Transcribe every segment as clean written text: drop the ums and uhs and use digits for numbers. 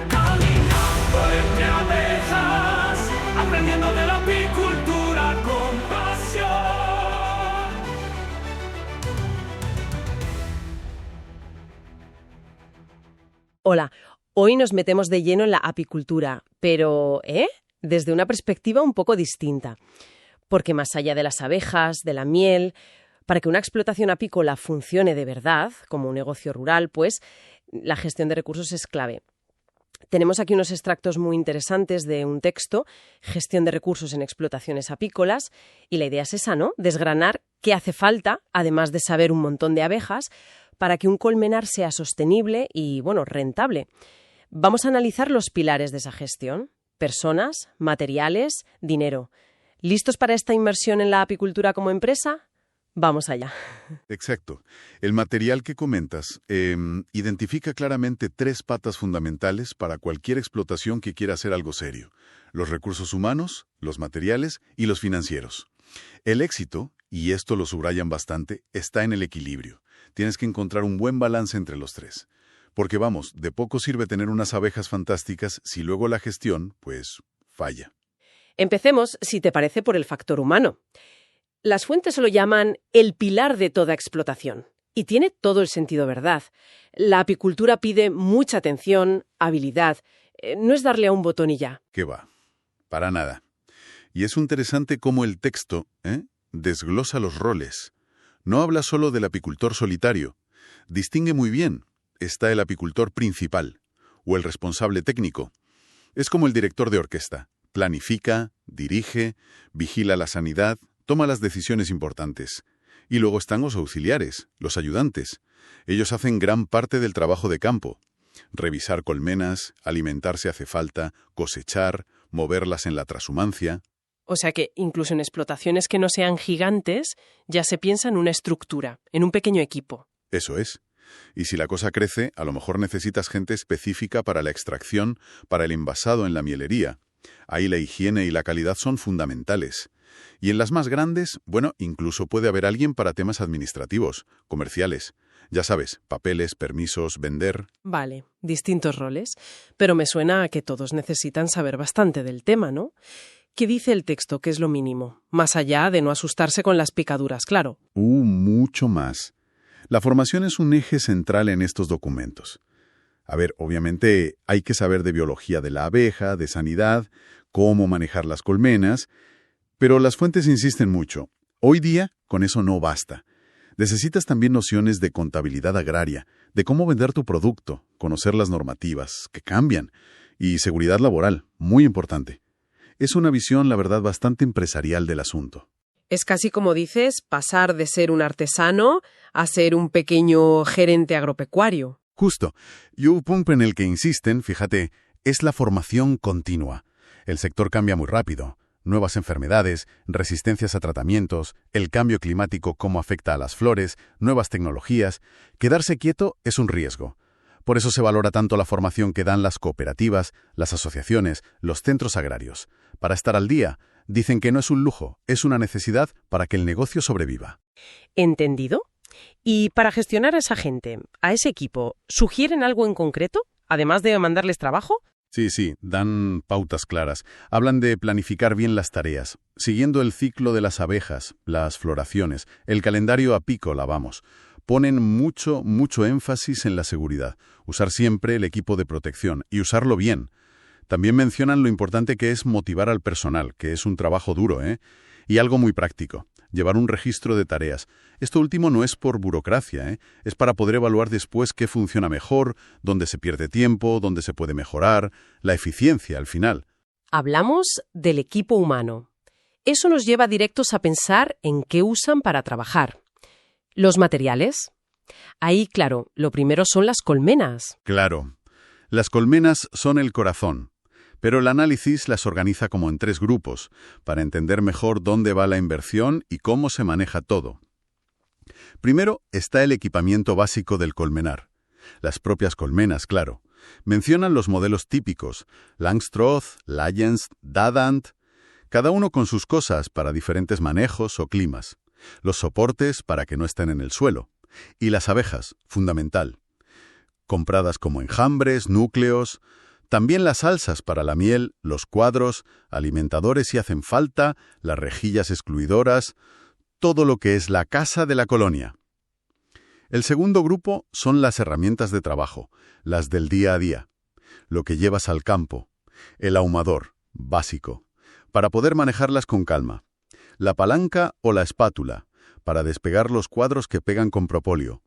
Caminando entre abejas, aprendiendo de la apicultura con pasión. Hola, hoy nos metemos de lleno en la apicultura, pero, desde una perspectiva un poco distinta. Porque más allá de las abejas, de la miel, para que una explotación apícola funcione de verdad, como un negocio rural, pues la gestión de recursos es clave. Tenemos aquí unos extractos muy interesantes de un texto, Gestión de recursos en explotaciones apícolas, y la idea es esa, ¿no? Desgranar qué hace falta, además de saber un montón de abejas, para que un colmenar sea sostenible y, rentable. Vamos a analizar los pilares de esa gestión: personas, materiales, dinero. ¿Listos para esta inmersión en la apicultura como empresa? Vamos allá. Exacto. El material que comentas identifica claramente 3 patas fundamentales para cualquier explotación que quiera hacer algo serio: los recursos humanos, los materiales y los financieros. El éxito, y esto lo subrayan bastante, está en el equilibrio. Tienes que encontrar un buen balance entre los 3. Porque de poco sirve tener unas abejas fantásticas si luego la gestión, falla. Empecemos, si te parece, por el factor humano. Las fuentes lo llaman el pilar de toda explotación. Y tiene todo el sentido, ¿verdad? La apicultura pide mucha atención, habilidad. No es darle a un botón y ya. ¿Qué va? Para nada. Y es interesante cómo el texto desglosa los roles. No habla solo del apicultor solitario. Distingue muy bien. Está el apicultor principal, o el responsable técnico. Es como el director de orquesta. Planifica, dirige, vigila la sanidad, toma las decisiones importantes. Y luego están los auxiliares, los ayudantes. Ellos hacen gran parte del trabajo de campo. Revisar colmenas, alimentar si hace falta, cosechar, moverlas en la trashumancia. O sea que, incluso en explotaciones que no sean gigantes, ya se piensa en una estructura, en un pequeño equipo. Eso es. Y si la cosa crece, a lo mejor necesitas gente específica para la extracción, para el envasado en la mielería. Ahí la higiene y la calidad son fundamentales. Y en las más grandes, incluso puede haber alguien para temas administrativos, comerciales. Ya sabes, papeles, permisos, vender. Vale, distintos roles. Pero me suena a que todos necesitan saber bastante del tema, ¿no? ¿Qué dice el texto que es lo mínimo? Más allá de no asustarse con las picaduras, claro. Mucho más. La formación es un eje central en estos documentos. A ver, obviamente hay que saber de biología de la abeja, de sanidad, cómo manejar las colmenas, pero las fuentes insisten mucho. Hoy día, con eso no basta. Necesitas también nociones de contabilidad agraria, de cómo vender tu producto, conocer las normativas, que cambian, y seguridad laboral, muy importante. Es una visión, la verdad, bastante empresarial del asunto. Es casi como dices, pasar de ser un artesano a ser un pequeño gerente agropecuario. Justo. Y un punto en el que insisten, fíjate, es la formación continua. El sector cambia muy rápido. Nuevas enfermedades, resistencias a tratamientos, el cambio climático, cómo afecta a las flores, nuevas tecnologías. Quedarse quieto es un riesgo. Por eso se valora tanto la formación que dan las cooperativas, las asociaciones, los centros agrarios. Para estar al día, dicen que no es un lujo, es una necesidad para que el negocio sobreviva. ¿Entendido? Y para gestionar a esa gente, a ese equipo, ¿sugieren algo en concreto, además de mandarles trabajo? Sí, dan pautas claras. Hablan de planificar bien las tareas, siguiendo el ciclo de las abejas, las floraciones, el calendario apícola, Ponen mucho énfasis en la seguridad, usar siempre el equipo de protección y usarlo bien. También mencionan lo importante que es motivar al personal, que es un trabajo duro, Y algo muy práctico, llevar un registro de tareas. Esto último no es por burocracia, es para poder evaluar después qué funciona mejor, dónde se pierde tiempo, dónde se puede mejorar, la eficiencia al final. Hablamos del equipo humano. Eso nos lleva directos a pensar en qué usan para trabajar. ¿Los materiales? Ahí, claro, lo primero son las colmenas. Claro. Las colmenas son el corazón, pero el análisis las organiza como en 3 grupos, para entender mejor dónde va la inversión y cómo se maneja todo. Primero está el equipamiento básico del colmenar. Las propias colmenas, claro. Mencionan los modelos típicos, Langstroth, Lions, Dadant. cada uno con sus cosas para diferentes manejos o climas, los soportes para que no estén en el suelo, y las abejas, fundamental, compradas como enjambres, núcleos, también las alzas para la miel, los cuadros, alimentadores si hacen falta, las rejillas excluidoras, todo lo que es la casa de la colonia. El segundo grupo son las herramientas de trabajo, las del día a día, lo que llevas al campo, el ahumador, básico, para poder manejarlas con calma, la palanca o la espátula, para despegar los cuadros que pegan con propóleo,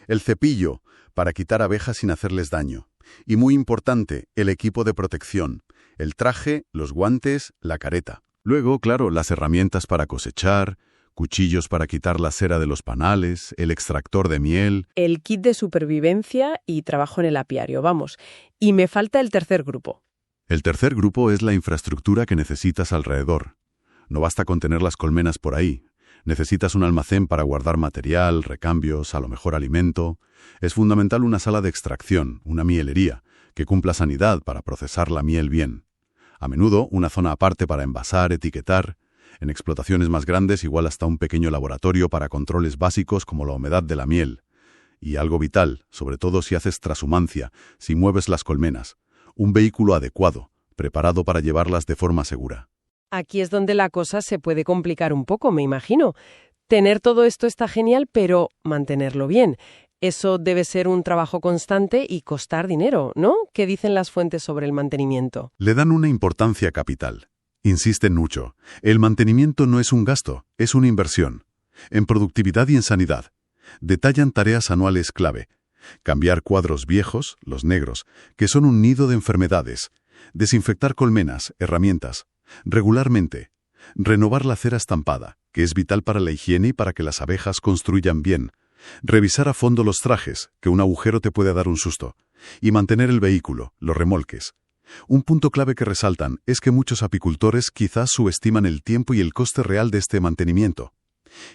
el cepillo, para quitar abejas sin hacerles daño, y muy importante, el equipo de protección, el traje, los guantes, la careta. Luego, claro, las herramientas para cosechar, cuchillos para quitar la cera de los panales, el extractor de miel. El kit de supervivencia y trabajo en el apiario, vamos. Y me falta el tercer grupo. El tercer grupo es la infraestructura que necesitas alrededor. No basta con tener las colmenas por ahí. Necesitas un almacén para guardar material, recambios, a lo mejor alimento. Es fundamental una sala de extracción, una mielería, que cumpla sanidad para procesar la miel bien. A menudo una zona aparte para envasar, etiquetar. En explotaciones más grandes igual hasta un pequeño laboratorio para controles básicos como la humedad de la miel. Y algo vital, sobre todo si haces trashumancia, si mueves las colmenas. Un vehículo adecuado, preparado para llevarlas de forma segura. Aquí es donde la cosa se puede complicar un poco, me imagino. Tener todo esto está genial, pero mantenerlo bien. Eso debe ser un trabajo constante y costar dinero, ¿no? ¿Qué dicen las fuentes sobre el mantenimiento? Le dan una importancia capital. Insisten mucho. El mantenimiento no es un gasto, es una inversión. En productividad y en sanidad. Detallan tareas anuales clave. Cambiar cuadros viejos, los negros, que son un nido de enfermedades. Desinfectar colmenas, herramientas. Regularmente. Renovar la cera estampada, que es vital para la higiene y para que las abejas construyan bien. Revisar a fondo los trajes, que un agujero te puede dar un susto. Y mantener el vehículo, los remolques. Un punto clave que resaltan es que muchos apicultores quizás subestiman el tiempo y el coste real de este mantenimiento.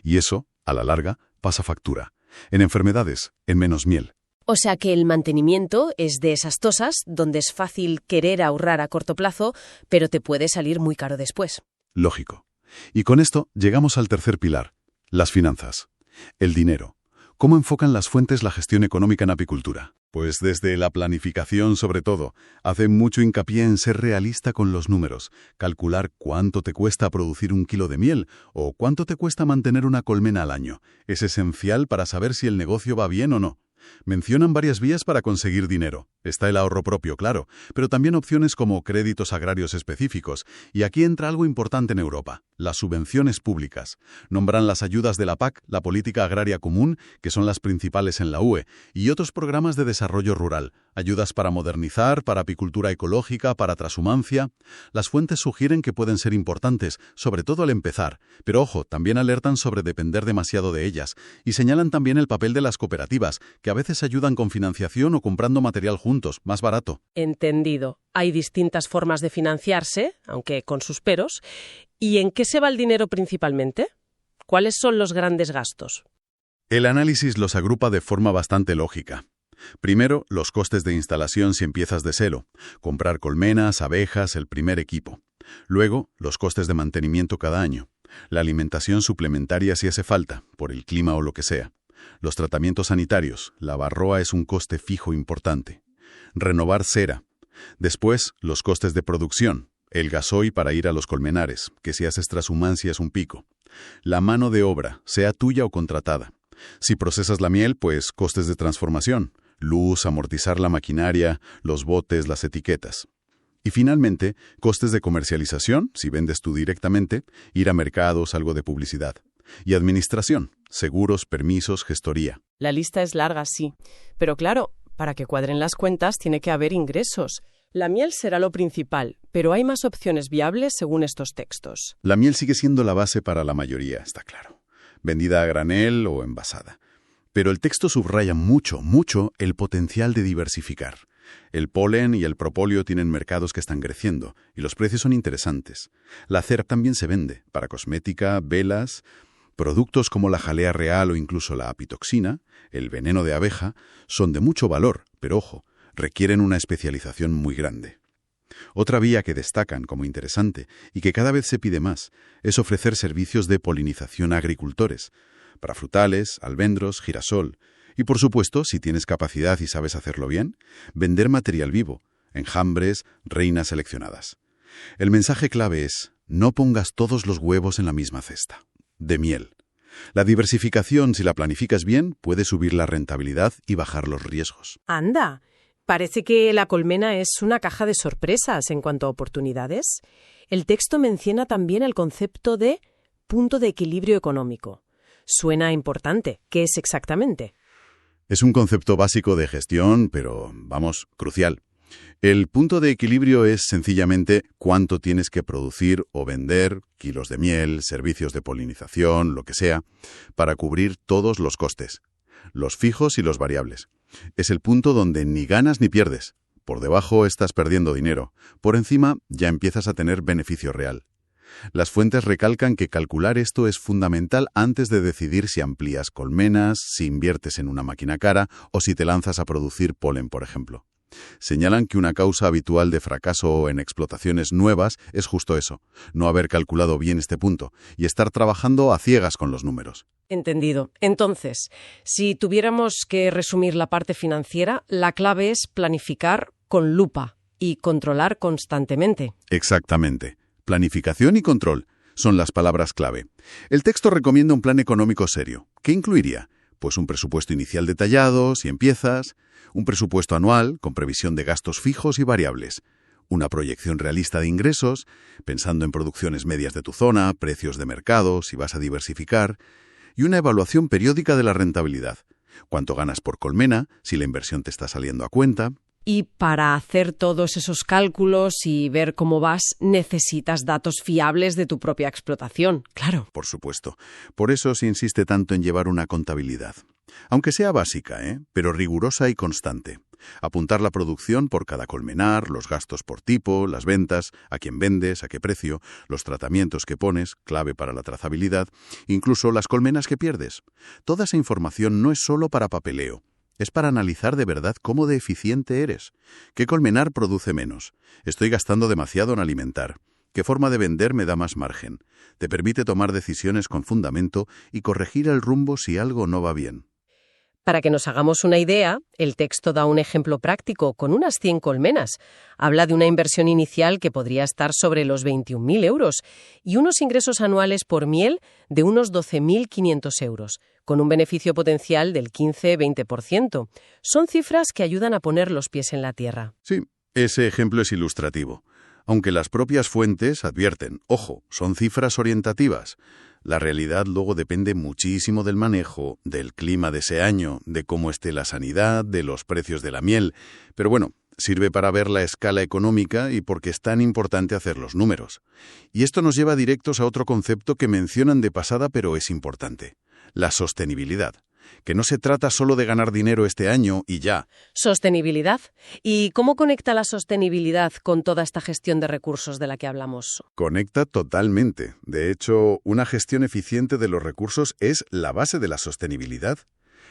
Y eso, a la larga, pasa factura. En enfermedades, en menos miel. O sea que el mantenimiento es de esas tosas donde es fácil querer ahorrar a corto plazo, pero te puede salir muy caro después. Lógico. Y con esto llegamos al tercer pilar, las finanzas. El dinero. ¿Cómo enfocan las fuentes la gestión económica en apicultura? Pues desde la planificación, sobre todo, hacen mucho hincapié en ser realista con los números, calcular cuánto te cuesta producir un kilo de miel o cuánto te cuesta mantener una colmena al año. Es esencial para saber si el negocio va bien o no. Mencionan varias vías para conseguir dinero. Está el ahorro propio, claro, pero también opciones como créditos agrarios específicos. Y aquí entra algo importante en Europa, las subvenciones públicas. Nombran las ayudas de la PAC, la Política Agraria Común, que son las principales en la UE, y otros programas de desarrollo rural, ayudas para modernizar, para apicultura ecológica, para trashumancia. Las fuentes sugieren que pueden ser importantes, sobre todo al empezar, pero ojo, también alertan sobre depender demasiado de ellas, y señalan también el papel de las cooperativas, que a veces ayudan con financiación o comprando material juntos, más barato. Entendido. Hay distintas formas de financiarse, aunque con sus peros. ¿Y en qué se va el dinero principalmente? ¿Cuáles son los grandes gastos? El análisis los agrupa de forma bastante lógica. Primero, los costes de instalación si empiezas de cero, comprar colmenas, abejas, el primer equipo. Luego, los costes de mantenimiento cada año, la alimentación suplementaria si hace falta, por el clima o lo que sea. Los tratamientos sanitarios, la barroa es un coste fijo importante. Renovar cera. Después, los costes de producción, el gasoil para ir a los colmenares, que si haces trashumancia es un pico. La mano de obra, sea tuya o contratada. Si procesas la miel, pues costes de transformación, luz, amortizar la maquinaria, los botes, las etiquetas. Y finalmente, costes de comercialización, si vendes tú directamente, ir a mercados, algo de publicidad. Y administración, seguros, permisos, gestoría. La lista es larga, sí. Pero claro, para que cuadren las cuentas tiene que haber ingresos. La miel será lo principal, pero hay más opciones viables según estos textos. La miel sigue siendo la base para la mayoría, está claro. Vendida a granel o envasada. Pero el texto subraya mucho el potencial de diversificar. El polen y el propóleo tienen mercados que están creciendo, y los precios son interesantes. La cera también se vende, para cosmética, velas. Productos como la jalea real o incluso la apitoxina, el veneno de abeja, son de mucho valor, pero ojo, requieren una especialización muy grande. Otra vía que destacan como interesante y que cada vez se pide más es ofrecer servicios de polinización a agricultores, para frutales, almendros, girasol. Y por supuesto, si tienes capacidad y sabes hacerlo bien, vender material vivo, enjambres, reinas seleccionadas. El mensaje clave es: no pongas todos los huevos en la misma cesta. De miel. La diversificación, si la planificas bien, puede subir la rentabilidad y bajar los riesgos. Anda, parece que la colmena es una caja de sorpresas en cuanto a oportunidades. El texto menciona también el concepto de punto de equilibrio económico. Suena importante. ¿Qué es exactamente? Es un concepto básico de gestión, pero, vamos, crucial. El punto de equilibrio es sencillamente cuánto tienes que producir o vender, kilos de miel, servicios de polinización, lo que sea, para cubrir todos los costes, los fijos y los variables. Es el punto donde ni ganas ni pierdes. Por debajo estás perdiendo dinero. Por encima ya empiezas a tener beneficio real. Las fuentes recalcan que calcular esto es fundamental antes de decidir si amplías colmenas, si inviertes en una máquina cara o si te lanzas a producir polen, por ejemplo. Señalan que una causa habitual de fracaso en explotaciones nuevas es justo eso, no haber calculado bien este punto y estar trabajando a ciegas con los números. Entendido. Entonces, si tuviéramos que resumir la parte financiera, la clave es planificar con lupa y controlar constantemente. Exactamente. Planificación y control son las palabras clave. El texto recomienda un plan económico serio. ¿Qué incluiría? Pues un presupuesto inicial detallado, si empiezas, un presupuesto anual con previsión de gastos fijos y variables, una proyección realista de ingresos, pensando en producciones medias de tu zona, precios de mercado, si vas a diversificar, y una evaluación periódica de la rentabilidad. Cuánto ganas por colmena, si la inversión te está saliendo a cuenta. Y para hacer todos esos cálculos y ver cómo vas, necesitas datos fiables de tu propia explotación, claro. Por supuesto. Por eso se insiste tanto en llevar una contabilidad. Aunque sea básica, pero rigurosa y constante. Apuntar la producción por cada colmenar, los gastos por tipo, las ventas, a quién vendes, a qué precio, los tratamientos que pones, clave para la trazabilidad, incluso las colmenas que pierdes. Toda esa información no es solo para papeleo. Es para analizar de verdad cómo de eficiente eres. ¿Qué colmenar produce menos? ¿Estoy gastando demasiado en alimentar? ¿Qué forma de vender me da más margen? Te permite tomar decisiones con fundamento y corregir el rumbo si algo no va bien. Para que nos hagamos una idea, el texto da un ejemplo práctico con unas 100 colmenas. Habla de una inversión inicial que podría estar sobre los 21.000 euros y unos ingresos anuales por miel de unos 12.500 euros, con un beneficio potencial del 15-20%. Son cifras que ayudan a poner los pies en la tierra. Sí, ese ejemplo es ilustrativo. Aunque las propias fuentes advierten, ojo, son cifras orientativas. La realidad luego depende muchísimo del manejo, del clima de ese año, de cómo esté la sanidad, de los precios de la miel. Pero bueno, sirve para ver la escala económica y porque es tan importante hacer los números. Y esto nos lleva directos a otro concepto que mencionan de pasada pero es importante: la sostenibilidad. Que no se trata solo de ganar dinero este año y ya. Sostenibilidad. ¿Y cómo conecta la sostenibilidad con toda esta gestión de recursos de la que hablamos? Conecta totalmente. De hecho, una gestión eficiente de los recursos es la base de la sostenibilidad.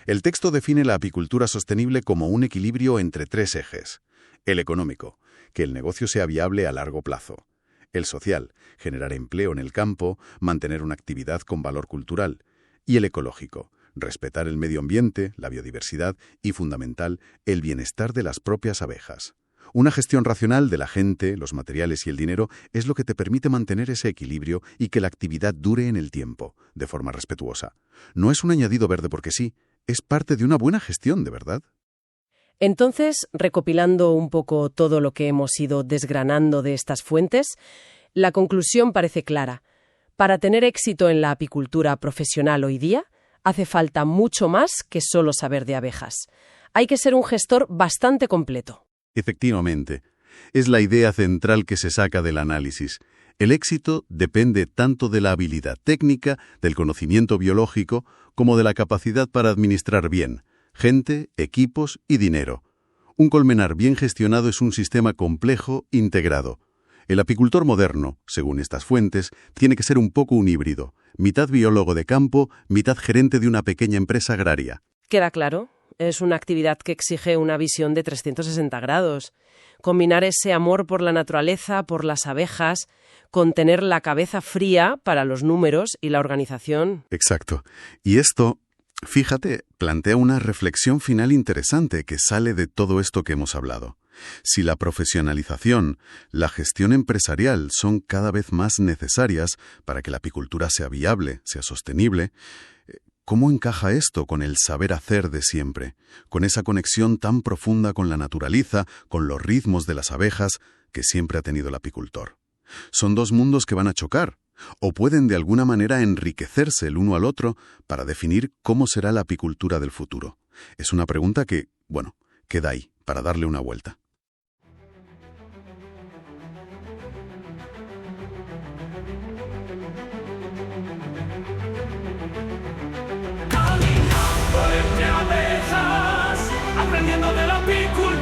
El texto define la apicultura sostenible como un equilibrio entre 3 ejes. El económico, que el negocio sea viable a largo plazo. El social, generar empleo en el campo, mantener una actividad con valor cultural. Y el ecológico, respetar el medio ambiente, la biodiversidad y, fundamental, el bienestar de las propias abejas. Una gestión racional de la gente, los materiales y el dinero es lo que te permite mantener ese equilibrio y que la actividad dure en el tiempo, de forma respetuosa. No es un añadido verde porque sí, es parte de una buena gestión, de verdad. Entonces, recopilando un poco todo lo que hemos ido desgranando de estas fuentes, la conclusión parece clara. Para tener éxito en la apicultura profesional hoy día, hace falta mucho más que solo saber de abejas. Hay que ser un gestor bastante completo. Efectivamente, es la idea central que se saca del análisis. El éxito depende tanto de la habilidad técnica, del conocimiento biológico, como de la capacidad para administrar bien gente, equipos y dinero. Un colmenar bien gestionado es un sistema complejo, integrado. El apicultor moderno, según estas fuentes, tiene que ser un poco un híbrido, mitad biólogo de campo, mitad gerente de una pequeña empresa agraria. ¿Queda claro? es una actividad que exige una visión de 360 grados. Combinar ese amor por la naturaleza, por las abejas, con tener la cabeza fría para los números y la organización. Exacto. Y esto, fíjate, plantea una reflexión final interesante que sale de todo esto que hemos hablado. Si la profesionalización, la gestión empresarial son cada vez más necesarias para que la apicultura sea viable, sea sostenible, ¿cómo encaja esto con el saber hacer de siempre? Con esa conexión tan profunda con la naturaleza, con los ritmos de las abejas que siempre ha tenido el apicultor. Son dos mundos que van a chocar, o pueden de alguna manera enriquecerse el uno al otro para definir cómo será la apicultura del futuro. Es una pregunta que, bueno, queda ahí, para darle una vuelta. Caminando entre abejas, aprendiendo de la apicultura.